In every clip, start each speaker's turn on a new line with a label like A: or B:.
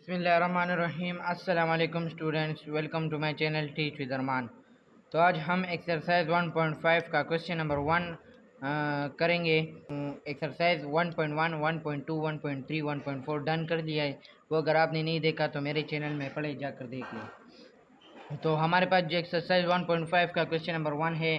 A: बिस्मिल्लाहिर्रहमानिर्रहीम। अस्सलाम वालेकुम students, welcome to my channel teach with Arman. तो आज हम एक्सरसाइज 1.5 का क्वेश्चन नंबर 1 करेंगे। एक्सरसाइज 1.1, 1.2, 1.3, 1.4 डन कर दिया है। वो अगर आपने नहीं देखा तो मेरे चैनल में पहले जाकर देख लें। तो हमारे पास जो एक्सरसाइज 1.5 का क्वेश्चन नंबर 1 है,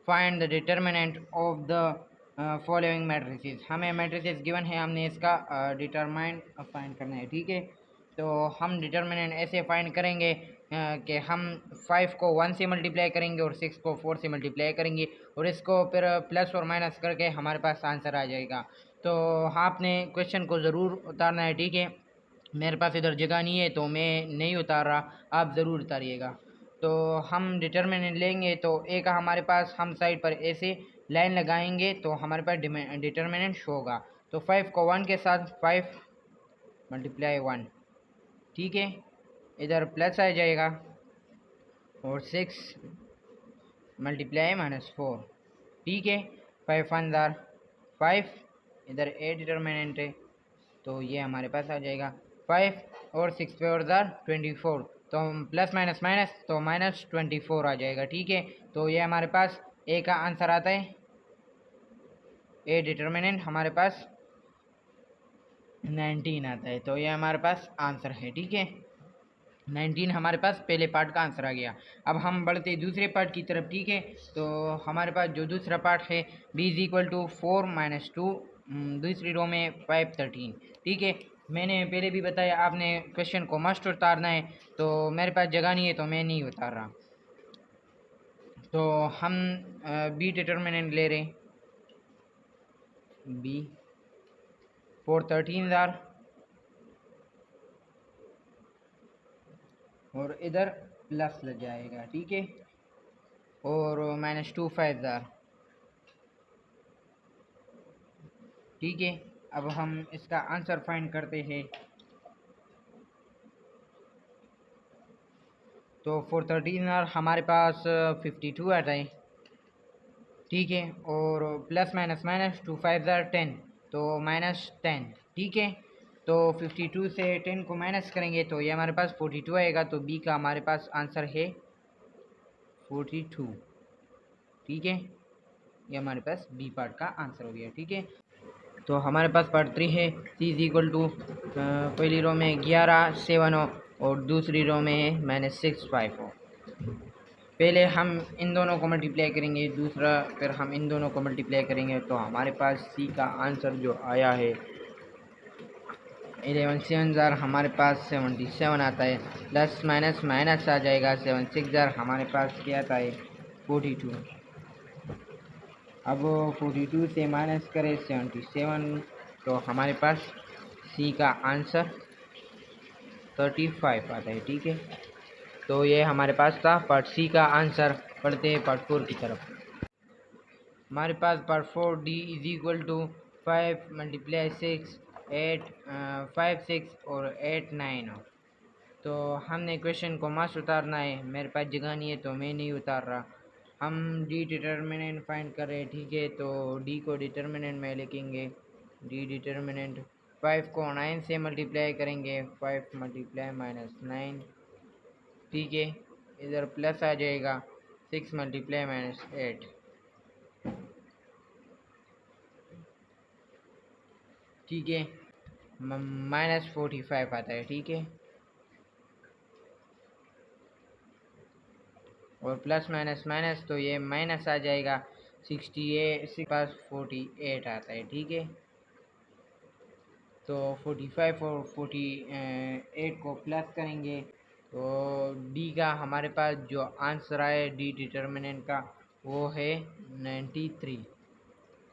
A: find the determinant of the following matrices. हमें मैट्रिसेस गिवन है, हमने इसका डिटरमाइन फाइंड करना है। ठीक है, तो हम डिटर्मिनेंट ऐसे फाइंड करेंगे कि हम 5 को 1 से मल्टीप्लाई करेंगे और 6 को 4 से मल्टीप्लाई करेंगे और इसको फिर प्लस और माइनस करके हमारे पास आंसर आ जाएगा। तो आपने क्वेश्चन को ज़रूर उतारना है। ठीक है, मेरे पास इधर जगह नहीं है तो मैं नहीं उतार रहा, आप ज़रूर उतारिएगा। तो हम डिटर्मिनेंट लेंगे तो ए का हमारे पास हम साइड पर ऐसे लाइन लगाएंगे तो हमारे पास डिटर्मिनेंट शो होगा। तो 5 को 1 के साथ 5 मल्टीप्लाई 1, ठीक है, इधर प्लस आ जाएगा और 6 मल्टीप्लाई -4, ठीक है। 5 1 जार 5, इधर ए डिटर्मिनेंट है तो ये हमारे पास आ जाएगा 5 और 6 पे और जार 24, तो प्लस माइनस माइनस तो -24 आ जाएगा। ठीक है, तो ये हमारे पास ए का आंसर आता है। ए डिटर्मिनेंट हमारे पास 19 आता है, तो ये हमारे पास आंसर है। ठीक है, 19 हमारे पास पहले पार्ट का आंसर आ गया। अब हम बढ़ते दूसरे पार्ट की तरफ। ठीक है, तो हमारे पास जो दूसरा पार्ट है, b इज इक्वल टू 4 - 2, दूसरी रो में 5 13। ठीक है, मैंने पहले भी बताया आपने क्वेश्चन को मस्ट उतारना है, तो मेरे पास जगह नहीं है तो मैं नहीं उतार रहा। तो हम b डिटर्मिनेंट ले रहे हैं। b 4 13 जार और इधर प्लस लग जाएगा। ठीक है, और -2 5 जार। ठीक है, अब हम इसका आंसर फाइंड करते हैं। तो 413 और हमारे पास 52 आता है। ठीक है, और प्लस माइनस माइनस 2 5 जार 10, तो -10। ठीक है, तो 52 से 10 को माइनस करेंगे तो ये हमारे पास 42 आएगा। तो बी का हमारे पास आंसर है 42। ठीक है, ये हमारे पास बी पार्ट का आंसर हो गया। ठीक है, तो हमारे पास पार्ट 3 है। सी इज इक्वल टू पहली रो में 11 7 हो और दूसरी रो में है -6 5 हो। पहले हम इन दोनों को मल्टीप्लाई करेंगे, दूसरा फिर हम इन दोनों को मल्टीप्लाई करेंगे, तो हमारे पास सी का आंसर जो आया है 11 7 जार हमारे पास 77 आता है। प्लस माइनस माइनस आ जाएगा, 7 6 जार हमारे पास क्या आता है 42। अब 42 से माइनस करें 77, तो हमारे पास सी का आंसर 35 आता है। ठीक है, तो ये हमारे पास था पार्ट सी का आंसर। पढ़ते हैं पार्ट 4 की तरफ। हमारे पास part 4 D is equal to 5 multiply 6 8 5 6 और 8 9 हो। तो हमने क्वेश्चन को मास उतारना है, मेरे पास जगह नहीं है तो मैं नहीं उतार रहा। हम डी डिटर्मिनेंट फाइंड कर रहे हैं। ठीक है, तो डी को डिटर्मिनेंट में लिखेंगे। डी डिटर्मिनेंट 5 को 9 से मल्टीप्लाई करेंगे, 5 मल्टीप्लाई -9। ठीक है, इधर प्लस आ जाएगा, 6 मल्टीप्लाई -8। ठीक है, -45 आता है। ठीक है, और प्लस माइनस माइनस तो ये माइनस आ जाएगा, 68 पास 48 आता है। ठीक है, तो 45 और 48 को प्लस करेंगे तो डी का हमारे पास जो आंसर आए डी डिटर्मिनेंट का वो है 93।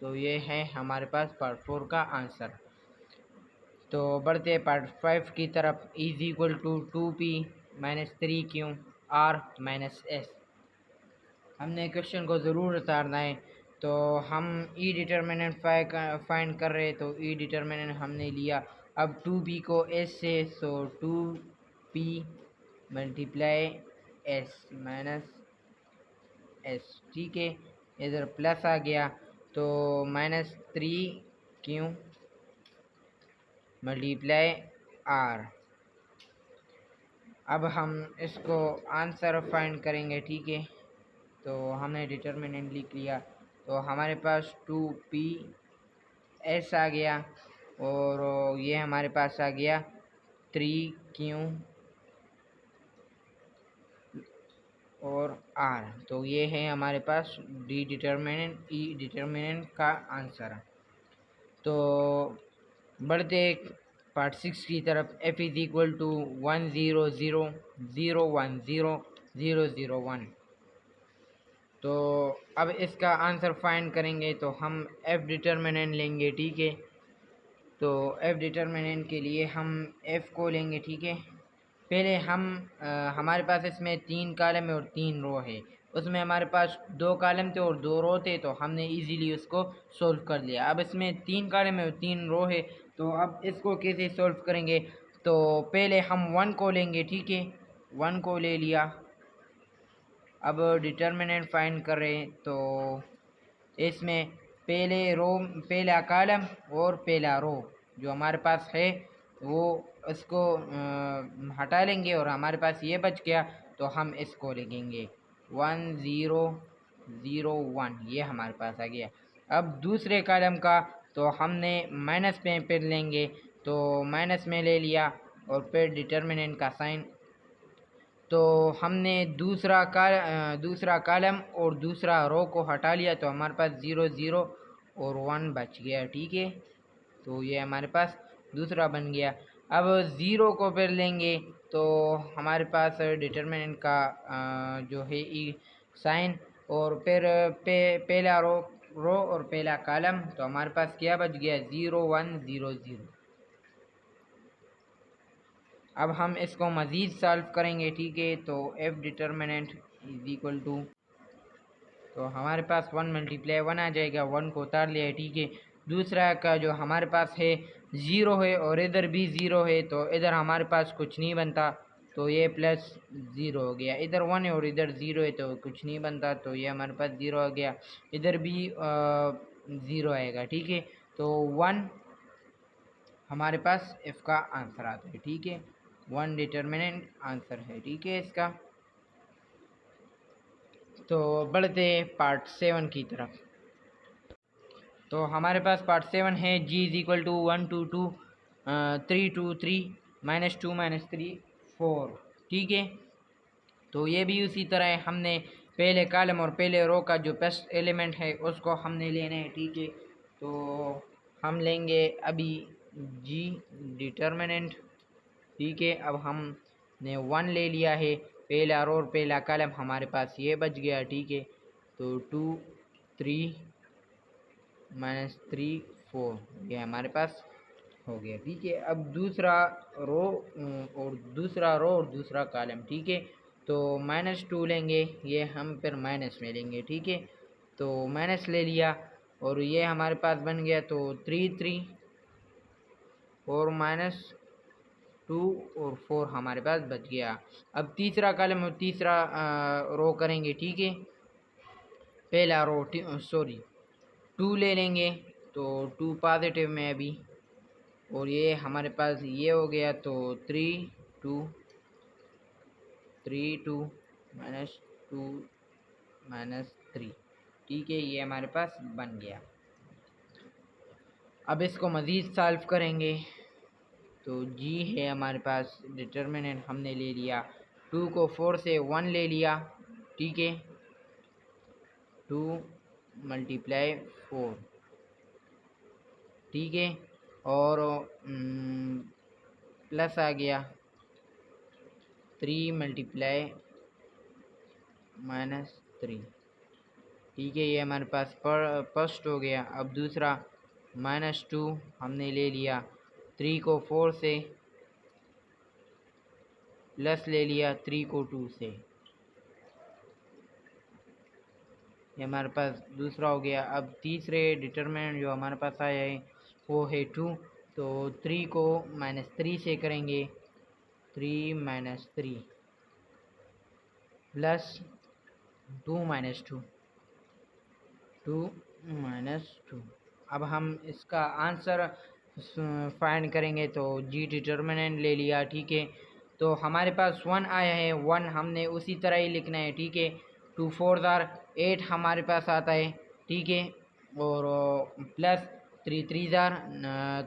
A: तो ये है हमारे पास पार्ट 4 का आंसर। तो बढ़ते हैं पार्ट 5 की तरफ। Is equal to 2p - 3q r - s। हमने क्वेश्चन को ज़रूर उतारना है, तो हम ई डिटर्मिनेंट फाइंड कर रहे हैं, तो ई डिटर्मिनेंट हमने लिया। अब 2p को s से, सो 2p मल्टीप्लाई s - s। ठीक है, इधर प्लस आ गया तो -3q मल्टीप्लाई r। अब हम इसको आंसर फाइंड करेंगे, ठीक है। तो हमने डिटर्मिनेंट लिख लिया, तो हमारे पास 2p s आ गया, और ये हमारे पास आ गया 3q और r। तो ये है हमारे पास डी डिटर्मिनेंट ई डिटर्मिनेंट का आंसर। तो बढ़ते पार्ट 6 की तरफ। f is equal to 100 010 001। तो अब इसका आंसर फाइंड करेंगे, तो हम f डिटर्मिनेंट लेंगे, ठीक है। तो f डिटर्मिनेंट के लिए हम f को लेंगे, ठीक है। पहले हम हमारे पास इसमें 3 कॉलम है और 3 रो है। उसमें हमारे पास 2 कॉलम थे और 2 रो थे, तो हमने इजीली उसको सोल्व कर लिया। अब इसमें 3 कॉलम है और 3 रो है, तो अब इसको कैसे सोल्व करेंगे। तो पहले हम 1 को लेंगे, ठीक है। 1 को ले लिया। अब डिटर्मिनेंट फाइंड कर रहे हैं, तो इसमें पहला कॉलम और पहला रो जो हमारे पास है वो इसको हटा लेंगे, और हमारे पास ये बच गया, तो हम इसको लिखेंगे 1001। ये हमारे पास आ गया। अब दूसरे कॉलम का तो हमने माइनस में फिर लेंगे, तो माइनस में ले लिया और फिर डिटर्मिनेंट का साइन। तो हमने दूसरा कॉलम और दूसरा रो को हटा लिया, तो हमारे पास 0 0 और 1 बच गया, ठीक है। तो ये हमारे पास दूसरा बन गया। अब 0 को फिर लेंगे, तो हमारे पास डिटर्मिनेंट का जो है ई साइन, और फिर पहला रो और पहला कॉलम, तो हमारे पास क्या बच गया 0 1 0 0। अब हम इसको मज़ीद सॉल्व करेंगे, ठीक है। तो f determinant is equal to, तो हमारे पास 1 मल्टीप्लाई 1 आ जाएगा, 1 को उतार लिया है, ठीक है। दूसरा का जो हमारे पास है 0 है और इधर भी 0 है, तो इधर हमारे पास कुछ नहीं बनता, तो ये प्लस 0 हो गया। इधर 1 है और इधर 0 है, तो कुछ नहीं बनता, तो ये हमारे पास 0 आ गया। इधर भी 0 आएगा, ठीक है। तो 1 हमारे पास f का आंसर आता है, ठीक है। 1 डिटर्मिनेंट आंसर है, ठीक है इसका। तो बढ़ते पार्ट 7 की तरफ। तो हमारे पास पार्ट 7 है g इज इक्वल टू 1 2 2 3 2 3 -2 -3 4, ठीक है। तो ये भी उसी तरह है, हमने पहले कॉलम और पहले रो का जो फर्स्ट एलिमेंट है उसको हमने लेना है, ठीक है। तो हम लेंगे अभी g डिटर्मिनेंट, ठीक है। अब हमने 1 ले लिया है, पहला रो और पहला कॉलम हमारे पास ये बच गया, ठीक है। तो 2 3 -3 4 ये हमारे पास हो गया, ठीक है। अब दूसरा रो और दूसरा कॉलम, ठीक है। तो -2 लेंगे, ये हम फिर माइनस में लेंगे, ठीक है। तो माइनस ले लिया और ये हमारे पास बन गया, तो 3 3 और -2 और 4 हमारे पास बच गया। अब तीसरा कॉलम और तीसरा रो करेंगे, ठीक है। पहला रो 2 ले लेंगे, तो 2 पॉजिटिव में अभी, और ये हमारे पास ये हो गया, तो 3 2 3 2 -2 -3, ठीक है। ये हमारे पास बन गया। अब इसको मज़ीद सॉल्व करेंगे, तो g है हमारे पास डिटर्मिनेंट हमने ले लिया, 2 को 4 से 1 ले लिया, ठीक है। 2 मल्टीप्लाई 4, ठीक है। और प्लस आ गया 3 मल्टीप्लाई -3, ठीक है। ये हमारे पास फर्स्ट हो गया। अब दूसरा -2 हमने ले लिया, 3 को 4 से प्लस ले लिया 3 को 2 से, ये हमारे पास दूसरा हो गया। अब तीसरे डिटर्मिनेंट जो हमारे पास आया है वो है 2, तो 3 को -3 से करेंगे, 3 -3 प्लस 2 -2 2 -2। अब हम इसका आंसर फाइंड करेंगे, तो जी डिटर्मिनेंट ले लिया, ठीक है। तो हमारे पास 1 आया है, 1 हमने उसी तरह ही लिखना है, ठीक है। 2 4 ज़ार 8 हमारे पास आता है, ठीक है। और प्लस 3 3 ज़ार,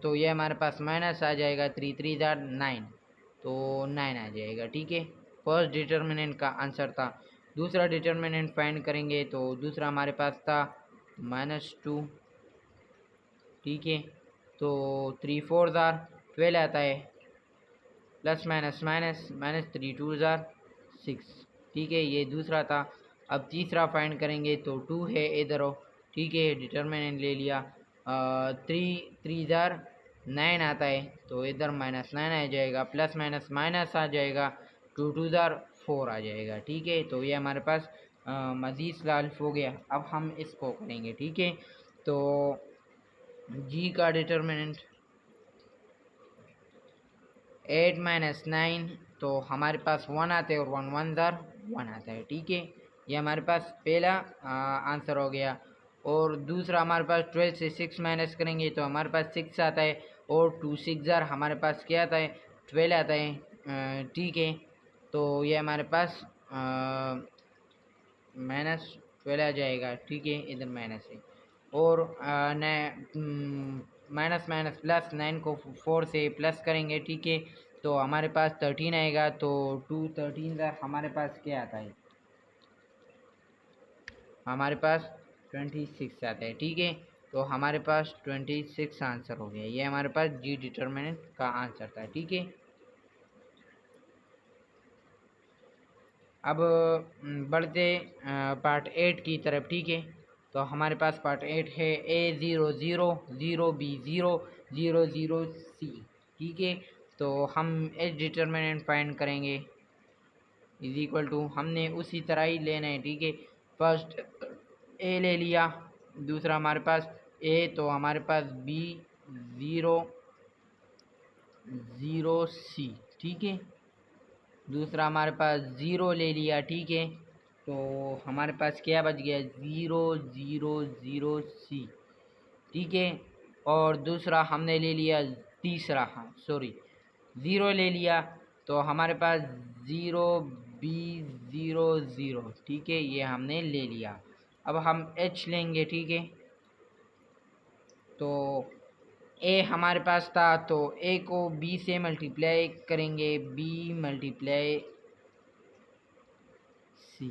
A: तो ये हमारे पास माइनस आ जाएगा, 3 3 ज़ार 9, तो 9 आ जाएगा, ठीक है। फर्स्ट डिटर्मिनेंट का आंसर था। दूसरा डिटर्मिनेंट फाइंड करेंगे, तो दूसरा हमारे पास था -2, ठीक है। तो 3 4 ज़ार 12 आता है, प्लस माइनस माइनस माइनस 3 2 ज़ार 6, ठीक है। ये दूसरा था। अब तीसरा फाइंड करेंगे, तो 2 है इधर हो, ठीक है। डिटर्मिनेंट ले लिया, 3 3 ज़ार 9 आता है, तो इधर -9 आ जाएगा, प्लस माइनस माइनस आ जाएगा, 2 2 ज़ार 4 आ जाएगा, ठीक है। तो ये हमारे पास मज़ीद सॉल्व हो गया। अब हम इसको करेंगे, ठीक है। तो जी का डिटर्मिनेंट 8 माइनस 9, तो हमारे पास 1 आता है, और 1 1 ज़ार 1 आता है, ठीक है। ये हमारे पास पहला आंसर हो गया। और दूसरा हमारे पास 12 से 6 माइनस करेंगे, तो हमारे पास 6 आता है, और 2 6 ज़ार हमारे पास क्या आता है, 12 आता है, ठीक है। तो ये हमारे पास -12 आ जाएगा, ठीक है। इधर माइनस है, और माइनस माइनस प्लस 9 को 4 से प्लस करेंगे, ठीक है। तो हमारे पास 13 आएगा, तो 2 13 ज़ार हमारे पास क्या आता है, हमारे पास 26 आता है, ठीक है। तो हमारे पास 26 आंसर हो गया। ये हमारे पास जी डिटर्मिनेंट का आंसर था, ठीक है। अब बढ़ते पार्ट 8 की तरफ, ठीक है। तो हमारे पास पार्ट 8 है, A0 0 0 B 0 0 0 C, ठीक है। तो हम एच डिटर्मिनेंट फाइंड करेंगे, इज इक्वल टू, हमने उसी तरह ही लेना है, ठीक है। फर्स्ट ए ले लिया, दूसरा हमारे पास ए, तो हमारे पास B 0 0 C, ठीक है। दूसरा हमारे पास 0 ले लिया, ठीक है। तो हमारे पास क्या बच गया, 0 0 0 C, ठीक है। और दूसरा हमने ले लिया, तीसरा, हाँ सॉरी, 0 ले लिया, तो हमारे पास 0 B 0 0, ठीक है। ये हमने ले लिया। अब हम H लेंगे, ठीक है। तो ए हमारे पास था, तो ए को बी से मल्टीप्लाई करेंगे, बी मल्टीप्लाई सी,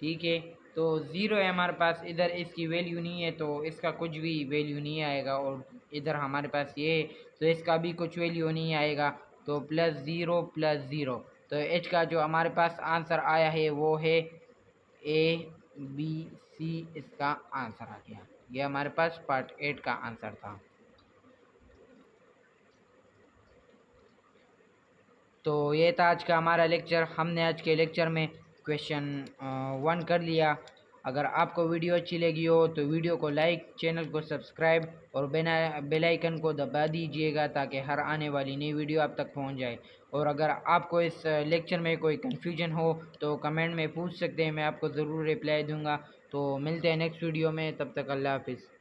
A: ठीक है। तो 0 है हमारे पास, इधर इसकी वैल्यू नहीं है, तो इसका कुछ भी वैल्यू नहीं आएगा। और इधर हमारे पास ये है, तो इसका भी कुछ वैल्यू नहीं आएगा। तो +0 +0, तो एच का जो हमारे पास आंसर आया है वो है ABC, इसका आंसर आ गया। ये हमारे पास पार्ट 8 का आंसर था। तो ये था आज का हमारा लेक्चर। हमने आज के लेक्चर में क्वेश्चन 1 कर लिया। अगर आपको वीडियो अच्छी लगी हो तो वीडियो को लाइक, चैनल को सब्सक्राइब और बेल आइकन को दबा दीजिएगा, ताकि हर आने वाली नई वीडियो आप तक पहुंच जाए। और अगर आपको इस लेक्चर में कोई कन्फ्यूजन हो तो कमेंट में पूछ सकते हैं, मैं आपको ज़रूर रिप्लाई दूंगा। तो मिलते हैं नेक्स्ट वीडियो में, तब तक अल्लाह हाफिज़।